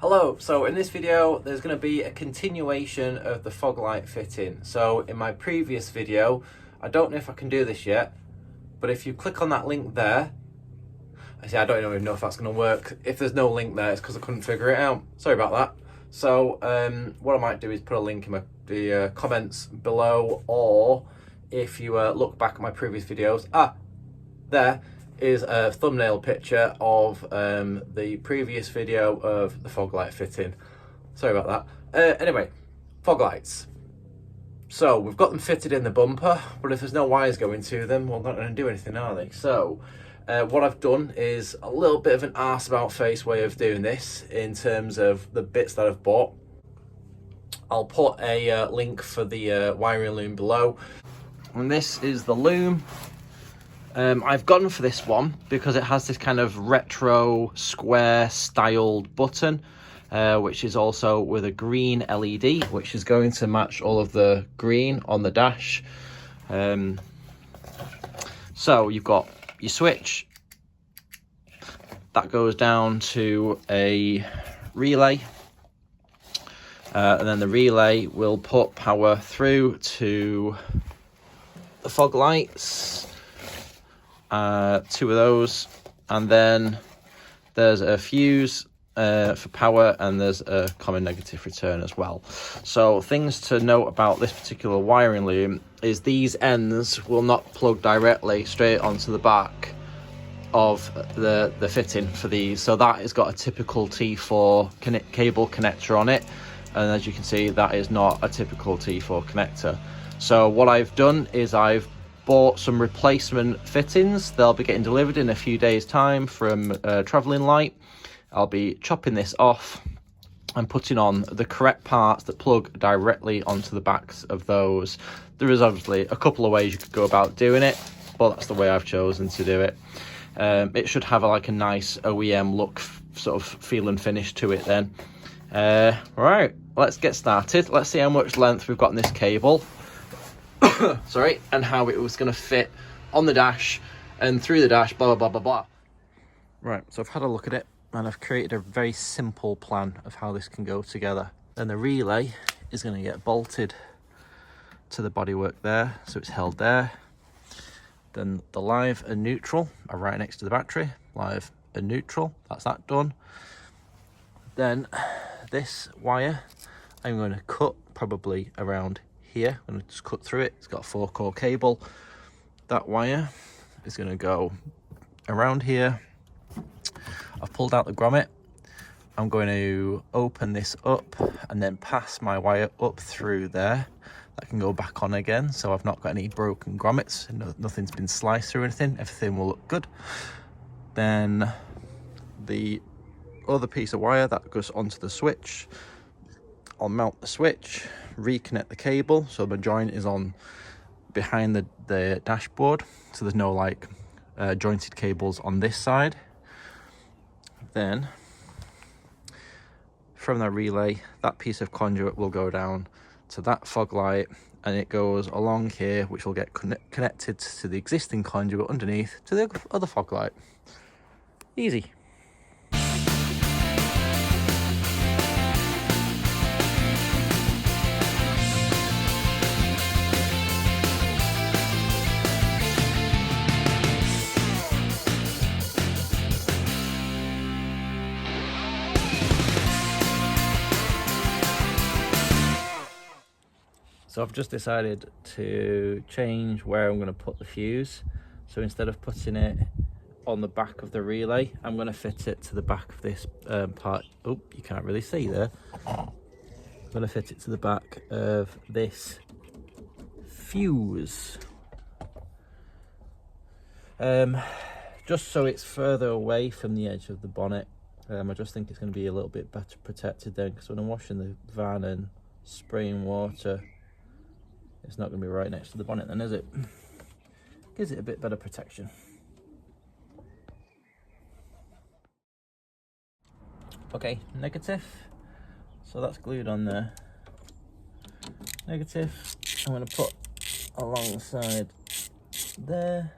Hello, so in this video there's going to be a continuation of the fog light fitting. So in my previous video, I don't know if I can do this yet, but if you click on that link there, I don't even know if that's going to work. If there's no link there, it's because I couldn't figure it out. Sorry about that. So what I might do is put a link in the comments below, or if you look back at my previous videos, there is a thumbnail picture of the previous video of the fog light fitting. Sorry about that. Anyway, fog lights. So we've got them fitted in the bumper, but if there's no wires going to them, well, they're not going to do anything, are they? So what I've done is a little bit of an arse about face way of doing this in terms of the bits that I've bought. I'll put a link for the wiring loom below. And this is the loom. I've gone for this one because it has this kind of retro square styled button, which is also with a green LED, which is going to match all of the green on the dash. So you've got your switch that goes down to a relay, and then the relay will put power through to the fog lights. Two of those, and then there's a fuse for power, and there's a common negative return as well. So things to note about this particular wiring loom is these ends will not plug directly straight onto the back of the fitting for these. So that has got a typical T4 cable connector on it, and as you can see, that is not a typical T4 connector. So what I've done is I've bought some replacement fittings. They'll be getting delivered in a few days time from Travelling Light. I'll be chopping this off and putting on the correct parts that plug directly onto the backs of those. There is obviously a couple of ways you could go about doing it, but that's the way I've chosen to do it. It should have like a nice OEM look, sort of feel and finish to it then. Right, let's get started. Let's see how much length we've got in this cable. Sorry, and how it was going to fit on the dash and through the dash, blah, blah, blah, blah. Right, so I've had a look at it and I've created a very simple plan of how this can go together. Then the relay is going to get bolted to the bodywork there, so it's held there. Then the live and neutral are right next to the battery. Live and neutral, that's that done. Then this wire I'm going to cut probably around here. I'm going to just cut through it. It's got a 4-core cable. That wire is going to go around here. I've pulled out the grommet. I'm going to open this up and then pass my wire up through there. That can go back on again, so I've not got any broken grommets. Nothing's been sliced through anything. Everything will look good. Then the other piece of wire that goes onto the switch, I'll mount the switch, reconnect the cable, so my joint is on behind the dashboard, so there's no like jointed cables on this side. Then from the relay, that piece of conduit will go down to that fog light, and it goes along here, which will get connected to the existing conduit underneath to the other fog light. Easy. So I've just decided to change where I'm going to put the fuse. So instead of putting it on the back of the relay, I'm going to fit it to the back of this part. Oh, you can't really see there. I'm going to fit it to the back of this fuse. Just so it's further away from the edge of the bonnet. I just think it's going to be a little bit better protected then, because when I'm washing the van and spraying water, it's not going to be right next to the bonnet then, is it? Gives it a bit better protection. Okay, negative. So that's glued on there. Negative. I'm going to put alongside there.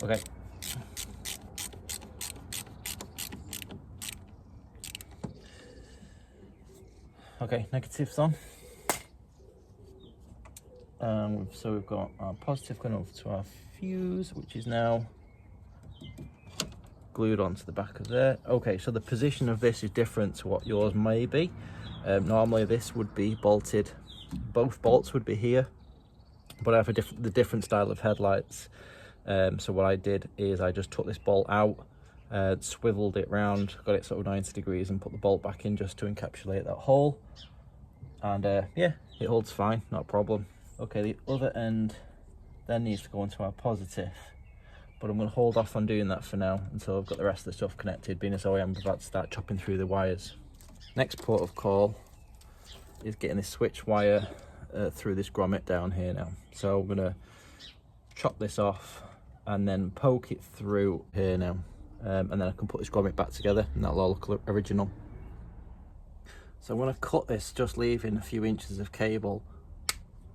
Okay. Okay, negatives on. So we've got our positive going over to our fuse, which is now glued onto the back of there. Okay, so the position of this is different to what yours may be. Normally this would be bolted, both bolts would be here, but I have the different style of headlights. So what I did is I just took this bolt out, swiveled it round, got it sort of 90 degrees and put the bolt back in just to encapsulate that hole. And yeah, it holds fine, not a problem. Okay, the other end then needs to go into our positive, but I'm going to hold off on doing that for now until I've got the rest of the stuff connected, being as though I am about to start chopping through the wires. Next port of call is getting this switch wire through this grommet down here now. So I'm going to chop this off and then poke it through here now, and then I can put this grommet back together and that'll all look original. So I'm going to cut this, just leaving a few inches of cable.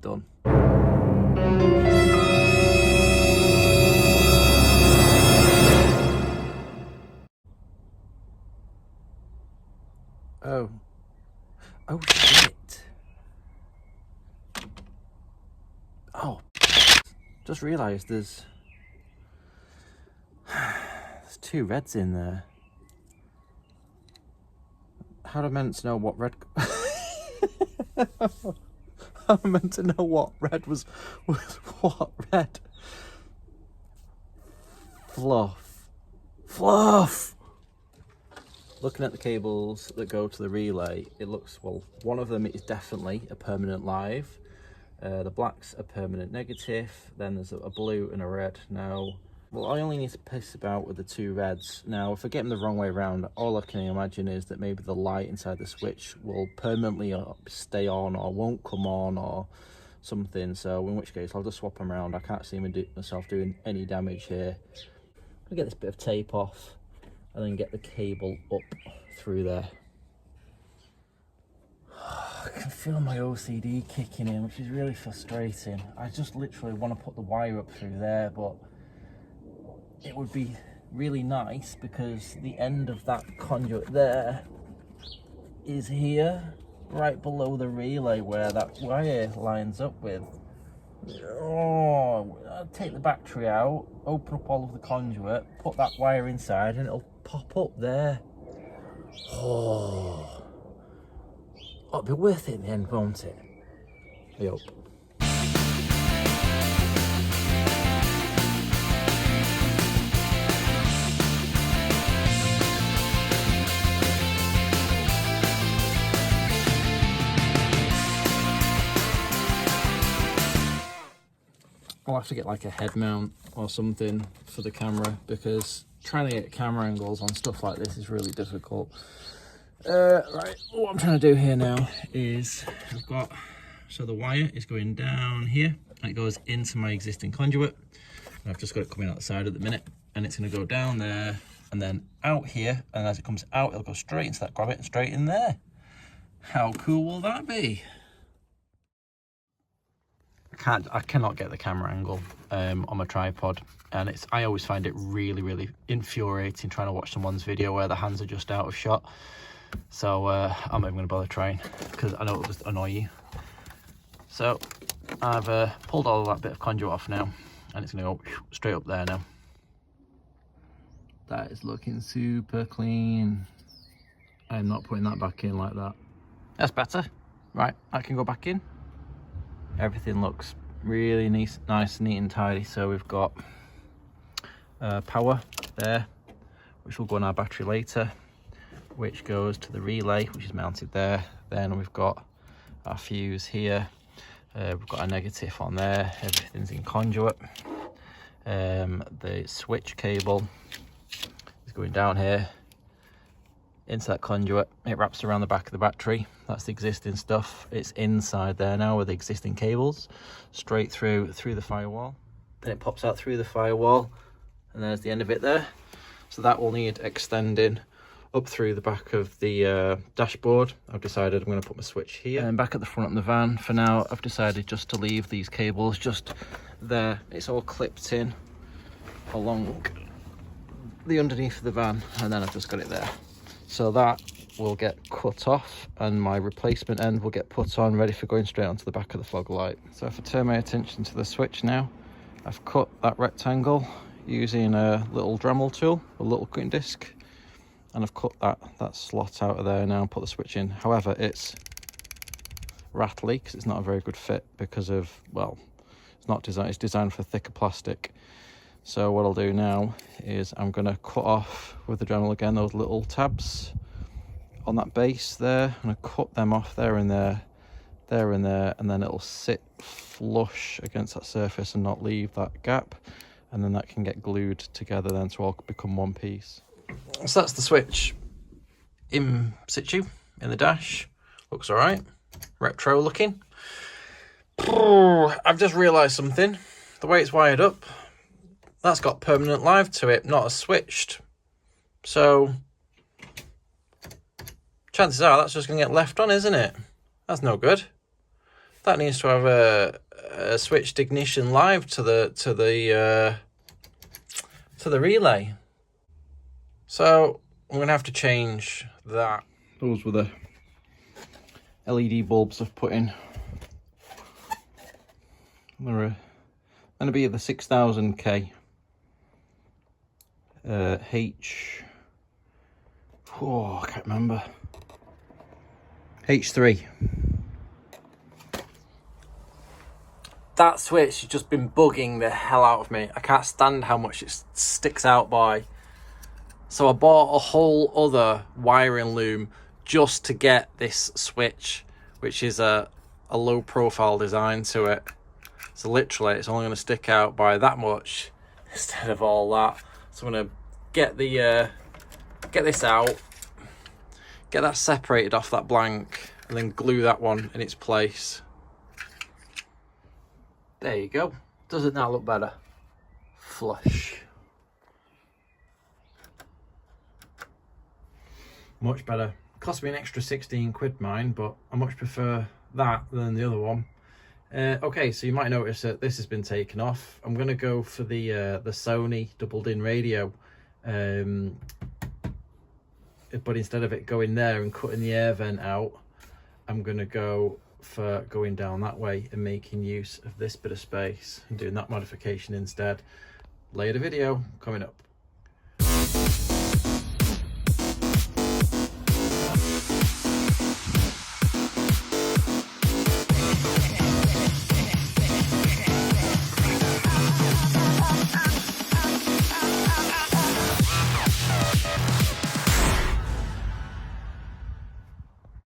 Done. Oh shit. Oh, just realised there's 2 reds in there. How am I meant to know what red? How am I meant to know what red was what red? Fluff. Looking at the cables that go to the relay, it looks, well, one of them is definitely a permanent live. The black's a permanent negative. Then there's a blue and a red. Now, well, I only need to piss about with the 2 reds. Now, if I get them the wrong way around, all I can imagine is that maybe the light inside the switch will permanently stay on or won't come on or something. So in which case, I'll just swap them around. I can't see myself doing any damage here. I'll get this bit of tape off and then get the cable up through there. I can feel my OCD kicking in, which is really frustrating. I just literally want to put the wire up through there, but it would be really nice because the end of that conduit there is here, right below the relay where that wire lines up with. Oh, I'll take the battery out, open up all of the conduit, put that wire inside and it'll pop up there. Oh, it'll be worth it in the end, won't it? I hope. I'll have to get like a head mount or something for the camera because trying to get camera angles on stuff like this is really difficult. Right, what I'm trying to do here now is I've got, so the wire is going down here and it goes into my existing conduit. And I've just got it coming out the side at the minute and it's going to go down there and then out here, and as it comes out it'll go straight into that grommet and straight in there. How cool will that be? I cannot get the camera angle on my tripod, and I always find it really infuriating trying to watch someone's video where the hands are just out of shot. So I'm not even going to bother trying because I know it'll just annoy you. So I've pulled all of that bit of conduit off now and it's going to go straight up there now. That is looking super clean. I'm not putting that back in like that. That's better. Right, I can go back in. Everything looks really nice, neat and tidy. So we've got power there, which will go on our battery later, which goes to the relay, which is mounted there. Then we've got our fuse here. We've got a negative on there. Everything's in conduit. The switch cable is going down here into that conduit. It wraps around the back of the battery. That's the existing stuff. It's inside there now with the existing cables, straight through the firewall. Then it pops out through the firewall, and there's the end of it there. So that will need extending up through the back of the dashboard. I've decided I'm going to put my switch here. And back at the front of the van for now, I've decided just to leave these cables just there. It's all clipped in along the underneath of the van, and then I've just got it there. So that will get cut off and my replacement end will get put on, ready for going straight onto the back of the fog light. So if I turn my attention to the switch now, I've cut that rectangle using a little Dremel tool, a little cutting disc, and I've cut that slot out of there now and put the switch in. However, it's rattly because it's not a very good fit because of, well, it's designed for thicker plastic. So what I'll do now is I'm going to cut off with the Dremel again those little tabs on that base there, and I cut them off there and there, there and there, and then it'll sit flush against that surface and not leave that gap, and then that can get glued together then to all become one piece. So that's the switch in situ in the dash. Looks all right, retro looking. I've just realised something. The way it's wired up, that's got permanent live to it, not a switched. So chances are that's just going to get left on, isn't it? That's no good. That needs to have a switched ignition live to the relay. So I'm going to have to change that. Those were the LED bulbs I've put in. They're going to be the 6000K I can't remember. H3. That switch has just been bugging the hell out of me. I can't stand how much it sticks out by. So I bought a whole other wiring loom just to get this switch, which is a low profile design to it. So literally it's only going to stick out by that much instead of all that. So I'm going to get this out, get that separated off that blank, and then glue that one in its place. There you go. Doesn't that look better? Flush. Much better. Cost me an extra 16 quid mine, but I much prefer that than the other one. Okay, so you might notice that this has been taken off. I'm going to go for the Sony doubled-in radio, but instead of it going there and cutting the air vent out, I'm going to go for going down that way and making use of this bit of space and doing that modification instead. Later video coming up.